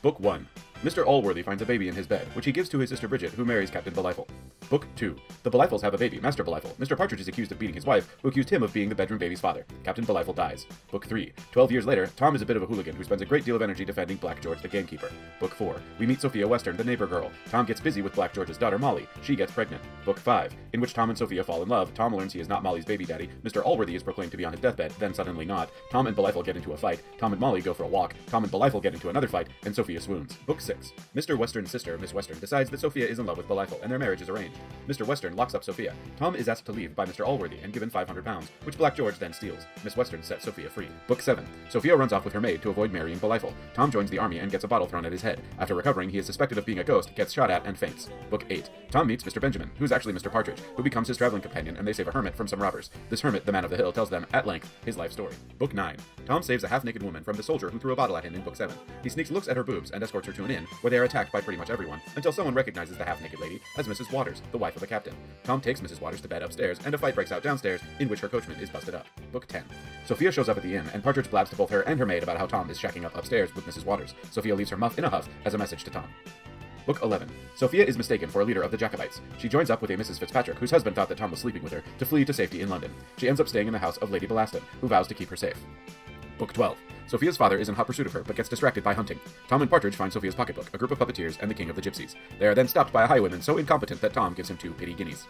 Book 1. Mr. Allworthy finds a baby in his bed, which he gives to his sister Bridget, who marries Captain Belifel. Book 2. The Belifels have a baby, Master Belifel. Mr. Partridge is accused of beating his wife, who accused him of being the bedroom baby's father. Captain Belifel dies. Book 3. 12 years later, Tom is a bit of a hooligan who spends a great deal of energy defending Black George the gamekeeper. Book 4. We meet Sophia Western, the neighbor girl. Tom gets busy with Black George's daughter Molly. She gets pregnant. Book 5. In which Tom and Sophia fall in love. Tom learns he is not Molly's baby daddy. Mr. Allworthy is proclaimed to be on his deathbed, then suddenly not. Tom and Belifel get into a fight. Tom and Molly go for a walk. Tom and Belifel get into another fight, and Sophia swoons. Book 6. Mr. Western's sister, Miss Western, decides that Sophia is in love with Belifel, and their marriage is arranged. Mr. Western locks up Sophia. Tom is asked to leave by Mr. Allworthy and given £500, which Black George then steals. Miss Western sets Sophia free. Book 7. Sophia runs off with her maid to avoid marrying Belifel. Tom joins the army and gets a bottle thrown at his head. After recovering, he is suspected of being a ghost, gets shot at, and faints. Book 8. Tom meets Mr. Benjamin, who is actually Mr. Partridge, who becomes his traveling companion, and they save a hermit from some robbers. This hermit, the man of the hill, tells them, at length, his life story. Book 9. Tom saves a half-naked woman from the soldier who threw a bottle at him in Book 7. He sneaks looks at her boobs and escorts her to an inn, where they are attacked by pretty much everyone, until someone recognizes the half-naked lady as Mrs. Waters, the wife of the captain. Tom takes Mrs. Waters to bed upstairs, and a fight breaks out downstairs, in which her coachman is busted up. Book 10. Sophia shows up at the inn, and Partridge blabs to both her and her maid about how Tom is shacking up upstairs with Mrs. Waters. Sophia leaves her muff in a huff as a message to Tom. Book 11. Sophia is mistaken for a leader of the Jacobites. She joins up with a Mrs. Fitzpatrick, whose husband thought that Tom was sleeping with her, to flee to safety in London. She ends up staying in the house of Lady Bellaston, who vows to keep her safe. Book 12. Sophia's father is in hot pursuit of her, but gets distracted by hunting. Tom and Partridge find Sophia's pocketbook, a group of puppeteers, and the king of the gypsies. They are then stopped by a highwayman so incompetent that Tom gives him 2 pity guineas.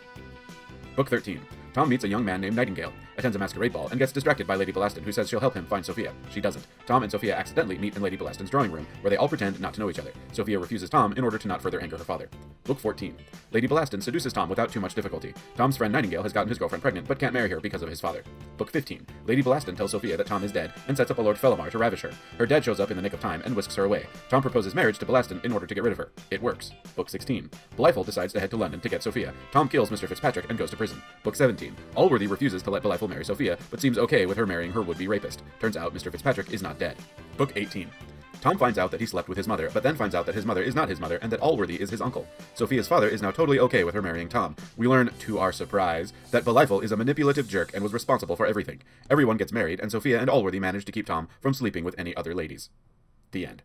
Book 13. Tom meets a young man named Nightingale, attends a masquerade ball, and gets distracted by Lady Bellaston, who says she'll help him find Sophia. She doesn't. Tom and Sophia accidentally meet in Lady Bellaston's drawing room, where they all pretend not to know each other. Sophia refuses Tom in order to not further anger her father. Book 14. Lady Bellaston seduces Tom without too much difficulty. Tom's friend Nightingale has gotten his girlfriend pregnant, but can't marry her because of his father. Book 15. Lady Bellaston tells Sophia that Tom is dead, and sets up a Lord Fellamar to ravish her. Her dad shows up in the nick of time and whisks her away. Tom proposes marriage to Bellaston in order to get rid of her. It works. Book 16. Belifel decides to head to London to get Sophia. Tom kills Mr. Fitzpatrick and goes to prison. Book 17. Allworthy refuses to let Belifel marry Sophia, but seems okay with her marrying her would-be rapist. Turns out Mr. Fitzpatrick is not dead. Book 18. Tom finds out that he slept with his mother, but then finds out that his mother is not his mother and that Allworthy is his uncle. Sophia's father is now totally okay with her marrying Tom. We learn, to our surprise, that Belifel is a manipulative jerk and was responsible for everything. Everyone gets married, and Sophia and Allworthy manage to keep Tom from sleeping with any other ladies. The end.